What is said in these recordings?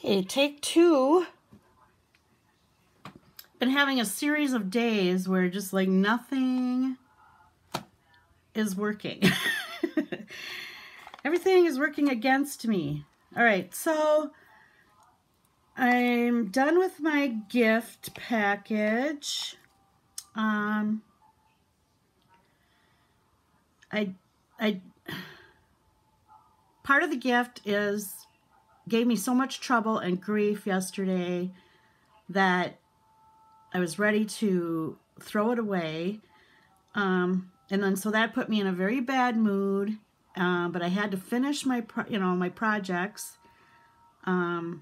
Okay, take two. Been having a series of days where just like nothing is working. Everything is working against me. All right, so I'm done with my gift package. Part of the gift gave me so much trouble and grief yesterday that I was ready to throw it away. And then so that put me in a very bad mood. But I had to finish my projects. And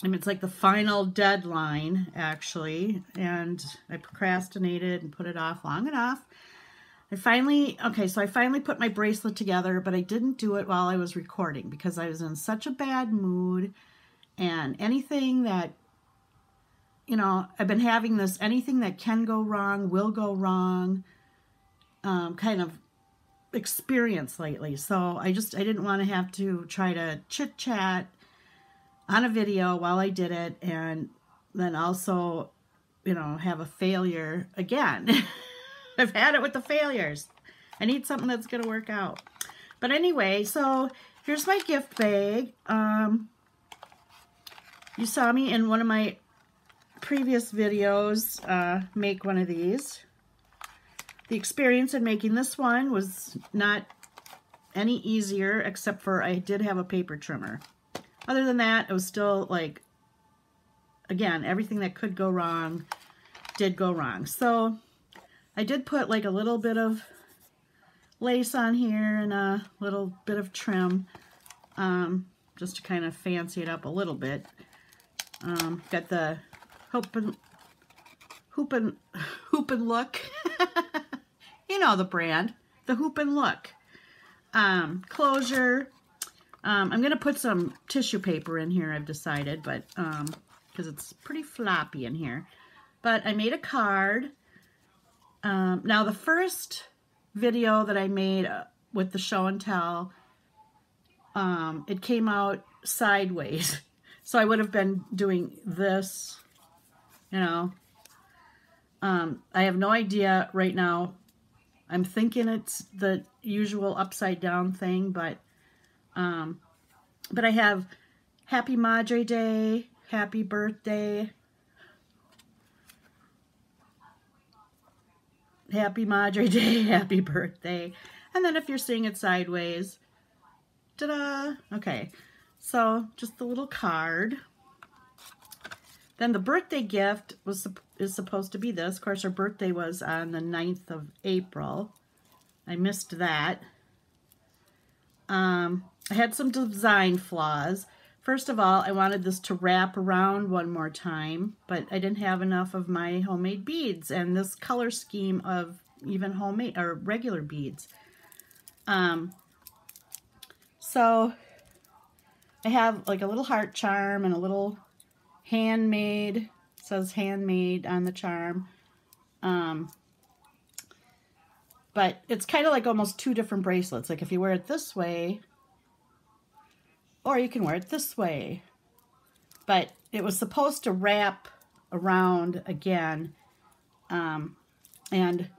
it's like the final deadline, actually, and I procrastinated and put it off long enough. I finally put my bracelet together, but I didn't do it while I was recording because I was in such a bad mood, and anything that, I've been having this, anything that can go wrong will go wrong kind of experience lately. So I didn't want to have to try to chit chat on a video while I did it, and then also, have a failure again. I've had it with the failures. I need something that's going to work out. But anyway, so here's my gift bag. You saw me in one of my previous videos make one of these. The experience in making this one was not any easier, except for I did have a paper trimmer. Other than that, it was still like, again, everything that could go wrong did go wrong. So I did put like a little bit of lace on here and a little bit of trim, just to kind of fancy it up a little bit. Got the hoop and look. You know the brand, the Hoop and Look. Closure. I'm going to put some tissue paper in here, I've decided, but because it's pretty floppy in here. But I made a card. Now, the first video that I made with the show and tell, it came out sideways. So I would have been doing this, I have no idea right now. I'm thinking it's the usual upside down thing, but I have Happy Madre Day, Happy Birthday, Happy Madre Day, Happy Birthday, and then if you're seeing it sideways, ta-da! Okay, so just the little card. Then the birthday gift is supposed to be this. Of course, her birthday was on the 9th of April. I missed that. I had some design flaws. First of all, I wanted this to wrap around one more time, but I didn't have enough of my homemade beads and this color scheme of even homemade or regular beads. So I have like a little heart charm and a little handmade, it says handmade on the charm. But it's kind of like almost two different bracelets. Like if you wear it this way, or you can wear it this way. But it was supposed to wrap around again. And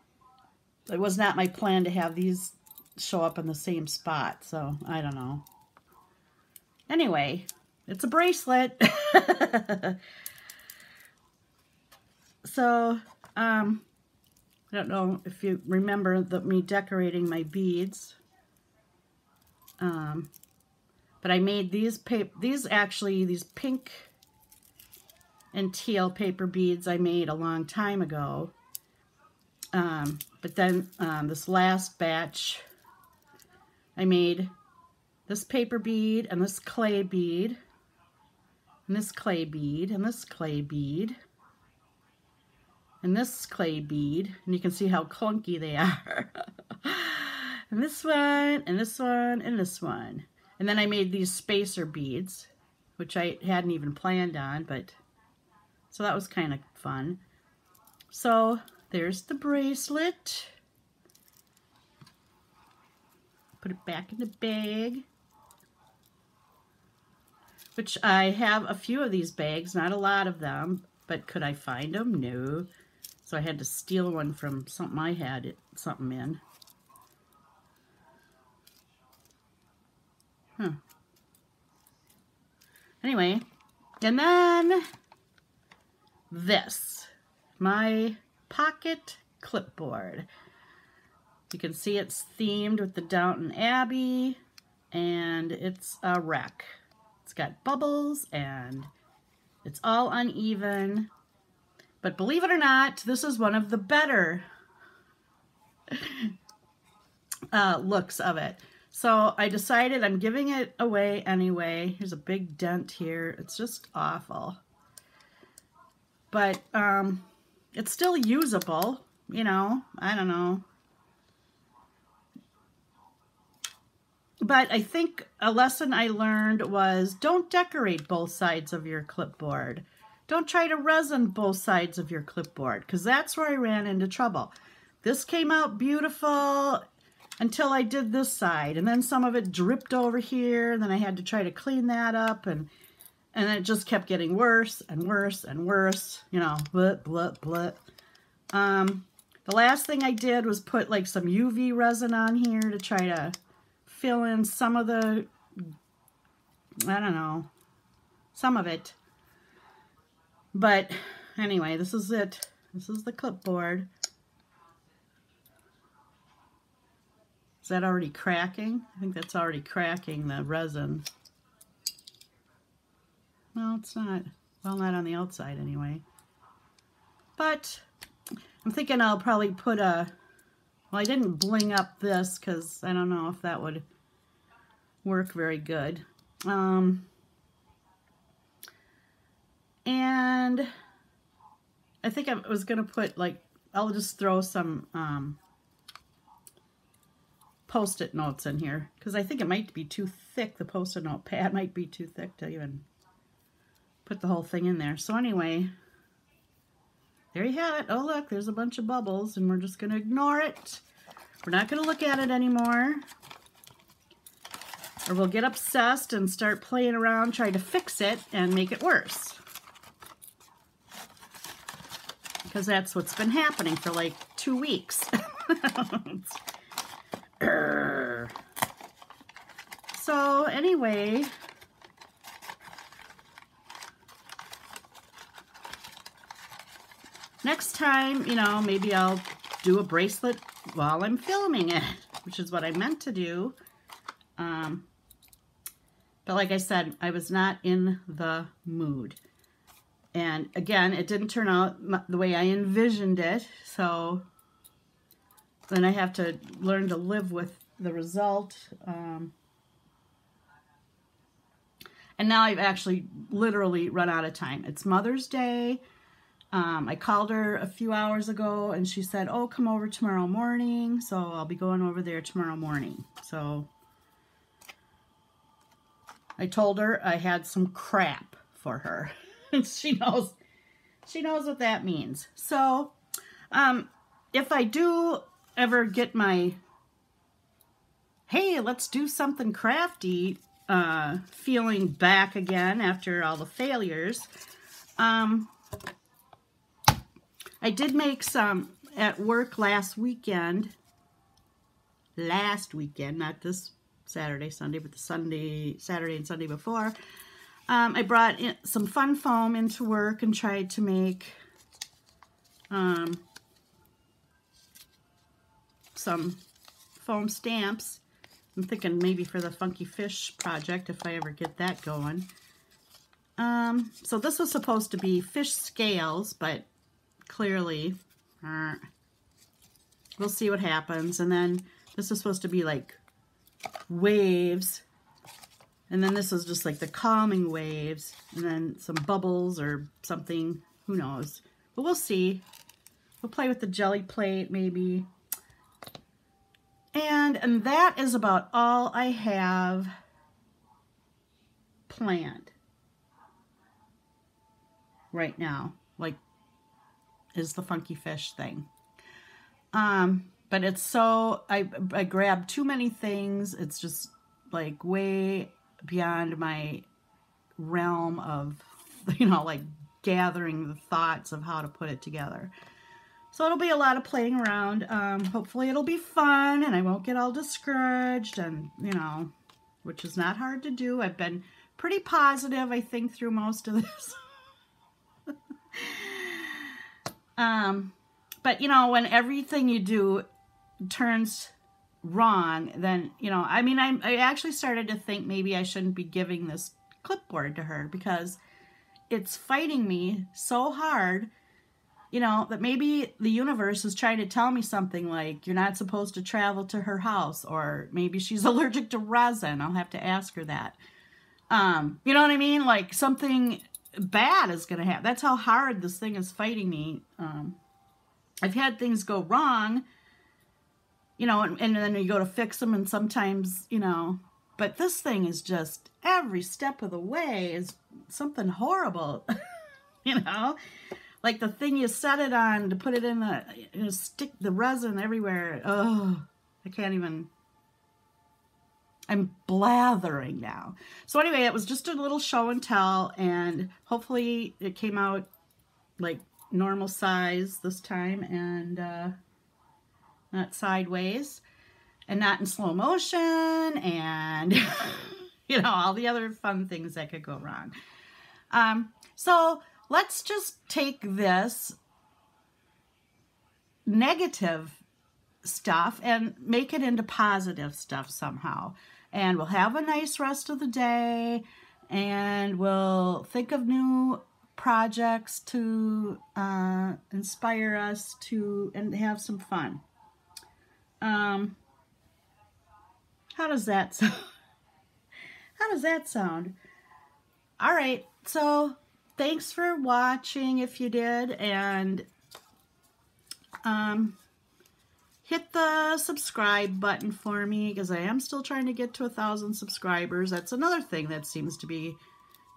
it was not my plan to have these show up in the same spot. So I don't know. Anyway, it's a bracelet. So, I don't know if you remember me decorating my beads. But I made these pink and teal paper beads I made a long time ago. But then this last batch, I made this paper bead and this clay bead and this clay bead and this clay bead and this clay bead, and you can see how clunky they are. And this one, and this one, and this one. And then I made these spacer beads, which I hadn't even planned on, but so that was kind of fun. So there's the bracelet. Put it back in the bag. which I have a few of these bags, not a lot of them, but could I find them? No. So I had to steal one from something I had something in. Huh. Anyway, and then this, my pocket clipboard. You can see it's themed with the Downton Abbey, and it's a wreck. It's got bubbles, and it's all uneven. But believe it or not, this is one of the better looks of it. So I decided I'm giving it away anyway. Here's a big dent here. It's just awful. But it's still usable, you know, I don't know. But I think a lesson I learned was don't decorate both sides of your clipboard. Don't try to resin both sides of your clipboard, because that's where I ran into trouble. This came out beautiful until I did this side, and then some of it dripped over here, and then I had to try to clean that up, and it just kept getting worse and worse and worse, you know, blah, blah, blah. The last thing I did was put like some UV resin on here to try to fill in some of the, I don't know, some of it. But anyway, this is it. This is the clipboard. Is that already cracking? I think that's already cracking, the resin. No, it's not. Well, not on the outside anyway. But I'm thinking I'll probably put a, well, I didn't bling up this because I don't know if that would work very good. And I think I was going to put, like, I'll just throw some Post-it notes in here, because I think it might be too thick. The Post-it note pad might be too thick to even put the whole thing in there. So anyway, there you have it. Oh, look, there's a bunch of bubbles, and we're just going to ignore it. We're not going to look at it anymore, or we'll get obsessed and start playing around trying to fix it and make it worse. Because that's what's been happening for like 2 weeks. So anyway, next time, you know, maybe I'll do a bracelet while I'm filming it, which is what I meant to do. But like I said, I was not in the mood. And again, it didn't turn out the way I envisioned it, so then I have to learn to live with the result. And now I've actually literally run out of time. It's Mother's Day. I called her a few hours ago, and she said, oh, come over tomorrow morning. So I'll be going over there tomorrow morning. So I told her I had some crap for her. She knows what that means. So if I do ever get my, hey, let's do something crafty feeling back again after all the failures, I did make some at work last weekend, not this Saturday, Sunday, but the Saturday and Sunday before. I brought in some fun foam into work and tried to make some foam stamps. I'm thinking maybe for the Funky Fish project if I ever get that going. So this was supposed to be fish scales, but clearly we'll see what happens. And then this is supposed to be like waves. And then this is just like the calming waves, and then some bubbles or something, who knows. But we'll see. We'll play with the jelly plate maybe. And that is about all I have planned right now, like, is the Funky Fish thing. But it's so, I grabbed too many things. It's just like way beyond my realm of, you know, like gathering the thoughts of how to put it together. So it'll be a lot of playing around. Hopefully it'll be fun and I won't get all discouraged, and, you know, which is not hard to do. I've been pretty positive, I think, through most of this. But, you know, when everything you do turns wrong, then, you know, I mean, I actually started to think maybe I shouldn't be giving this clipboard to her, because it's fighting me so hard, you know, that maybe the universe is trying to tell me something like, you're not supposed to travel to her house, or maybe she's allergic to resin. I'll have to ask her that. You know what I mean? Like something bad is going to happen. That's how hard this thing is fighting me. I've had things go wrong, you know, and then you go to fix them, and sometimes, you know, but this thing is just every step of the way is something horrible, you know, like the thing you set it on to put it in the, you know, stick the resin everywhere. Oh, I can't even, I'm blathering now. So anyway, it was just a little show and tell, and hopefully it came out like normal size this time, and not sideways, and not in slow motion, and you know, all the other fun things that could go wrong. So let's just take this negative stuff and make it into positive stuff somehow. And we'll have a nice rest of the day, and we'll think of new projects to inspire us to, and have some fun. How does that sound? How does that sound? All right, so thanks for watching if you did, and hit the subscribe button for me, because I am still trying to get to 1,000 subscribers. That's another thing that seems to be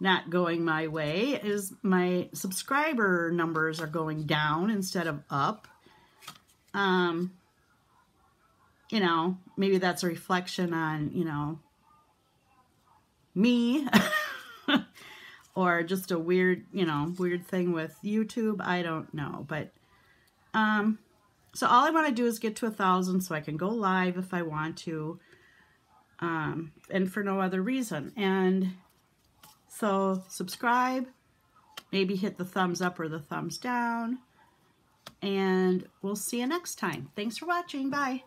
not going my way, is my subscriber numbers are going down instead of up. You know, maybe that's a reflection on, you know, me or just a weird, you know, weird thing with YouTube. I don't know, but so all I want to do is get to 1,000 so I can go live if I want to, and for no other reason. And so subscribe, maybe hit the thumbs up or the thumbs down, and we'll see you next time. Thanks for watching. Bye.